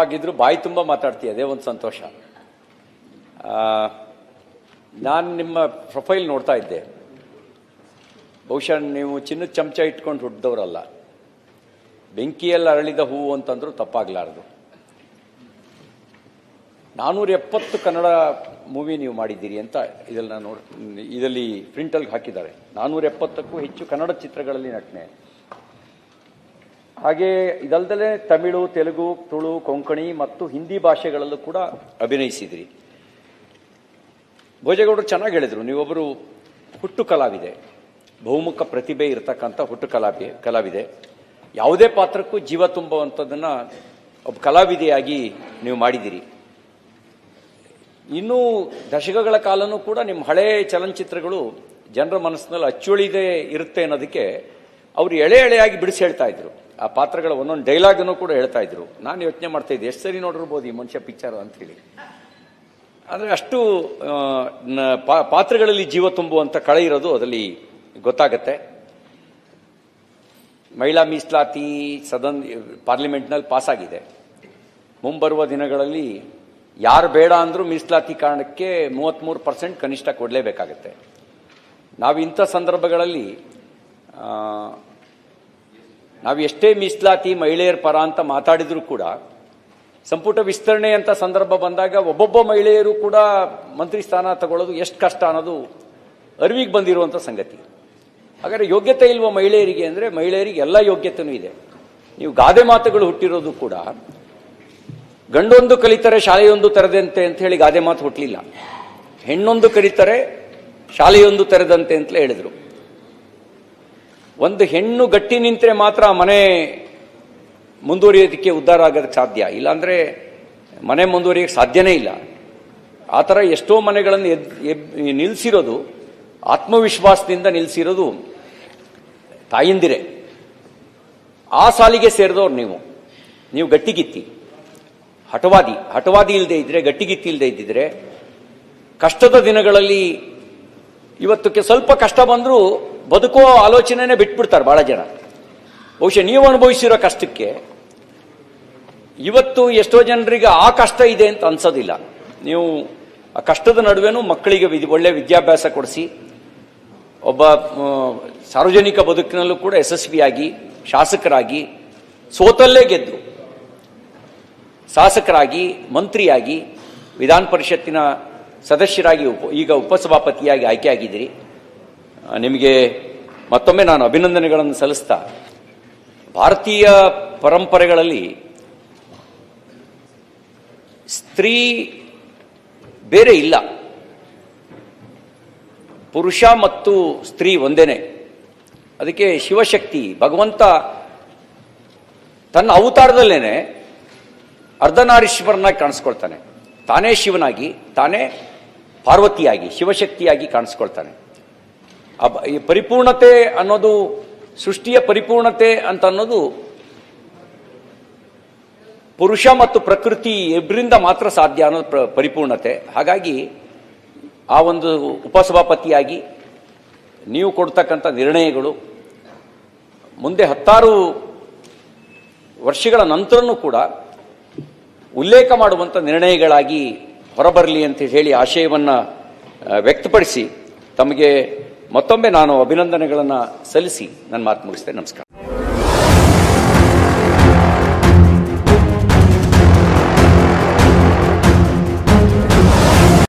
ಆಗಿದ್ರು ಬಾಯಿ ತುಂಬ ಮಾತಾಡ್ತೀಯ, ಅದೇ ಒಂದು ಸಂತೋಷ. ನಾನು ನಿಮ್ಮ ಪ್ರೊಫೈಲ್ ನೋಡ್ತಾ ಇದ್ದೆ. ಬಹುಶಃ ನೀವು ಚಿನ್ನದ ಚಮಚ ಇಟ್ಕೊಂಡು ಹುಟ್ಟಿದವರಲ್ಲ. ಬೆಂಕಿಯಲ್ಲಿ ಅರಳಿದ ಹೂವು ಅಂತಂದ್ರೂ ತಪ್ಪಾಗಲಾರದು. 470 ಕನ್ನಡ ಮೂವಿ ನೀವು ಮಾಡಿದ್ದೀರಿ ಅಂತ ಇದರಲ್ಲಿ ಪ್ರಿಂಟಲ್ಲಿ ಹಾಕಿದ್ದಾರೆ. 470ಕ್ಕೂ ಹೆಚ್ಚು ಕನ್ನಡ ಚಿತ್ರಗಳಲ್ಲಿ ನಟನೆ. ಹಾಗೆ ಇದಲ್ದಲೇ ತಮಿಳು, ತೆಲುಗು, ತುಳು, ಕೊಂಕಣಿ ಮತ್ತು ಹಿಂದಿ ಭಾಷೆಗಳಲ್ಲೂ ಕೂಡ ಅಭಿನಯಿಸಿದ್ರಿ. ಭೋಜೇಗೌಡರು ಚೆನ್ನಾಗಿ ಹೇಳಿದರು, ನೀವೊಬ್ಬರು ಹುಟ್ಟು ಕಲಾವಿದೆ, ಬಹುಮುಖ ಪ್ರತಿಭೆ ಇರತಕ್ಕಂಥ ಹುಟ್ಟು ಕಲಾವಿದೆ. ಯಾವುದೇ ಪಾತ್ರಕ್ಕೂ ಜೀವ ತುಂಬುವಂಥದ್ದನ್ನು ಒಬ್ಬ ಕಲಾವಿದೆಯಾಗಿ ನೀವು ಮಾಡಿದ್ದೀರಿ. ಇನ್ನೂ ದಶಕಗಳ ಕಾಲನೂ ಕೂಡ ನಿಮ್ಮ ಹಳೇ ಚಲನಚಿತ್ರಗಳು ಜನರ ಮನಸ್ಸಿನಲ್ಲಿ ಅಚ್ಚುಳಿದೇ ಇರುತ್ತೆ ಅನ್ನೋದಕ್ಕೆ ಅವರು ಎಳೆಯಾಗಿ ಬಿಡಿಸಿ ಹೇಳ್ತಾ ಇದ್ರು. ಆ ಪಾತ್ರಗಳ ಒಂದೊಂದು ಡೈಲಾಗನ್ನು ಕೂಡ ಹೇಳ್ತಾ ಇದ್ರು. ನಾನು ಯೋಚನೆ ಮಾಡ್ತಾ ಇದ್ದೆ, ಎಷ್ಟು ಸರಿ ನೋಡಿರ್ಬೋದು ಈ ಮನುಷ್ಯ ಪಿಕ್ಚರ್ ಅಂತ ಹೇಳಿ. ಆದರೆ ಅಷ್ಟು ಪಾತ್ರಗಳಲ್ಲಿ ಜೀವ ತುಂಬುವಂಥ ಕಳೆ ಇರೋದು ಅದರಲ್ಲಿ ಗೊತ್ತಾಗತ್ತೆ. ಮಹಿಳಾ ಮೀಸಲಾತಿ ಪಾರ್ಲಿಮೆಂಟ್ನಲ್ಲಿ ಪಾಸ್ ಆಗಿದೆ. ಮುಂಬರುವ ದಿನಗಳಲ್ಲಿ ಯಾರು ಬೇಡ ಅಂದರೂ ಮೀಸಲಾತಿ ಕಾರಣಕ್ಕೆ 33% ಕನಿಷ್ಠ ಕೊಡಲೇಬೇಕಾಗತ್ತೆ. ನಾವು ಇಂಥ ಸಂದರ್ಭಗಳಲ್ಲಿ ನಾವು ಎಷ್ಟೇ ಮೀಸಲಾತಿ ಮಹಿಳೆಯರ ಪರ ಅಂತ ಮಾತಾಡಿದರೂ ಕೂಡ ಸಂಪುಟ ವಿಸ್ತರಣೆ ಅಂತ ಸಂದರ್ಭ ಬಂದಾಗ ಒಬ್ಬೊಬ್ಬ ಮಹಿಳೆಯರು ಕೂಡ ಮಂತ್ರಿ ಸ್ಥಾನ ತಗೊಳ್ಳೋದು ಎಷ್ಟು ಕಷ್ಟ ಅನ್ನೋದು ಅರಿವಿಗೆ ಬಂದಿರುವಂಥ ಸಂಗತಿ. ಹಾಗಾದರೆ ಯೋಗ್ಯತೆ ಇಲ್ವ ಮಹಿಳೆಯರಿಗೆ ಅಂದರೆ ಮಹಿಳೆಯರಿಗೆ ಎಲ್ಲ ಯೋಗ್ಯತೆಯೂ ಇದೆ. ನೀವು ಗಾದೆ ಮಾತುಗಳು ಹುಟ್ಟಿರೋದು ಕೂಡ ಗಂಡೊಂದು ಕಲಿತರೆ ಶಾಲೆಯೊಂದು ತೆರೆದಂತೆ ಅಂತ ಹೇಳಿ ಗಾದೆ ಮಾತು ಹುಟ್ಟಲಿಲ್ಲ. ಹೆಣ್ಣೊಂದು ಕಲಿತರೆ ಶಾಲೆಯೊಂದು ತೆರೆದಂತೆ ಅಂತಲೇ ಹೇಳಿದರು. ಒಂದು ಹೆಣ್ಣು ಗಟ್ಟಿ ನಿಂತರೆ ಮಾತ್ರ ಮನೆ ಮುಂದುವರಿಯೋದಕ್ಕೆ ಉದ್ಧಾರ ಆಗೋದಕ್ಕೆ ಸಾಧ್ಯ, ಇಲ್ಲಾಂದರೆ ಮನೆ ಮುಂದುವರಿಯೋಕ್ಕೆ ಸಾಧ್ಯನೇ ಇಲ್ಲ. ಆ ಥರ ಎಷ್ಟೋ ಮನೆಗಳನ್ನು ನಿಲ್ಲಿಸಿರೋದು, ಆತ್ಮವಿಶ್ವಾಸದಿಂದ ನಿಲ್ಲಿಸಿರೋದು ತಾಯಂದಿರೇ. ಆ ಸಾಲಿಗೆ ಸೇರಿದವ್ರು ನೀವು ಗಟ್ಟಿಗಿತ್ತಿ, ಹಠವಾದಿ ಇಲ್ಲದೆ ಇದ್ರೆ, ಗಟ್ಟಿಗಿತ್ತಿ ಇಲ್ಲದೆ ಇದ್ದಿದ್ರೆ ಕಷ್ಟದ ದಿನಗಳಲ್ಲಿ ಇವತ್ತಕ್ಕೆ ಸ್ವಲ್ಪ ಕಷ್ಟ ಬಂದರೂ ಬದುಕೋ ಆಲೋಚನೆನೇ ಬಿಟ್ಬಿಡ್ತಾರೆ ಬಹಳ ಜನ. ಬಹುಶಃ ನೀವು ಅನುಭವಿಸಿರೋ ಕಷ್ಟಕ್ಕೆ ಇವತ್ತು ಎಷ್ಟೋ ಜನರಿಗೆ ಆ ಕಷ್ಟ ಇದೆ ಅಂತ ಅನ್ಸೋದಿಲ್ಲ. ನೀವು ಆ ಕಷ್ಟದ ನಡುವೆನೂ ಮಕ್ಕಳಿಗೆ ಒಳ್ಳೆ ವಿದ್ಯಾಭ್ಯಾಸ ಕೊಡಿಸಿ ಒಬ್ಬ ಸಾರ್ವಜನಿಕ ಬದುಕಿನಲ್ಲೂ ಕೂಡ ಯಶಸ್ವಿಯಾಗಿ ಶಾಸಕರಾಗಿ, ಸೋತಲ್ಲೇ ಗೆದ್ದು ಶಾಸಕರಾಗಿ, ಮಂತ್ರಿಯಾಗಿ, ವಿಧಾನ ಪರಿಷತ್ತಿನ ಸದಸ್ಯರಾಗಿ, ಈಗ ಉಪಸಭಾಪತಿಯಾಗಿ ಆಯ್ಕೆಯಾಗಿದ್ದೀರಿ. ನಿಮಗೆ ಮತ್ತೊಮ್ಮೆ ನಾನು ಅಭಿನಂದನೆಗಳನ್ನು ಸಲ್ಲಿಸ್ತಾ, ಭಾರತೀಯ ಪರಂಪರೆಗಳಲ್ಲಿ ಸ್ತ್ರೀ ಬೇರೆ ಇಲ್ಲ, ಪುರುಷ ಮತ್ತು ಸ್ತ್ರೀ ಒಂದೇನೆ. ಅದಕ್ಕೆ ಶಿವಶಕ್ತಿ ಭಗವಂತ ತನ್ನ ಅವತಾರದಲ್ಲೇನೆ ಅರ್ಧನಾರೀಶ್ವರನಾಗಿ ಕಾಣಿಸ್ಕೊಳ್ತಾನೆ. ತಾನೇ ಶಿವನಾಗಿ, ತಾನೇ ಪಾರ್ವತಿಯಾಗಿ, ಶಿವಶಕ್ತಿಯಾಗಿ ಕಾಣಿಸ್ಕೊಳ್ತಾನೆ. ಈ ಪರಿಪೂರ್ಣತೆ ಅನ್ನೋದು, ಸೃಷ್ಟಿಯ ಪರಿಪೂರ್ಣತೆ ಅಂತ ಅನ್ನೋದು ಪುರುಷ ಮತ್ತು ಪ್ರಕೃತಿ ಇಬ್ಬರಿಂದ ಮಾತ್ರ ಸಾಧ್ಯ ಅನ್ನೋದು ಪರಿಪೂರ್ಣತೆ. ಹಾಗಾಗಿ ಆ ಒಂದು ಉಪಸಭಾಪತಿಯಾಗಿ ನೀವು ಕೊಡ್ತಕ್ಕಂಥ ನಿರ್ಣಯಗಳು ಮುಂದೆ 10 ವರ್ಷಗಳ ನಂತರನೂ ಕೂಡ ಉಲ್ಲೇಖ ಮಾಡುವಂಥ ನಿರ್ಣಯಗಳಾಗಿ ಹೊರಬರಲಿ ಅಂತ ಹೇಳಿ ಆಶಯವನ್ನು ವ್ಯಕ್ತಪಡಿಸಿ ತಮಗೆ ಮತ್ತೊಮ್ಮೆ ನಾನು ಅಭಿನಂದನೆಗಳನ್ನು ಸಲ್ಲಿಸಿ ನನ್ನ ಮಾತು ಮುಗಿಸ್ತೇನೆ. ನಮಸ್ಕಾರ.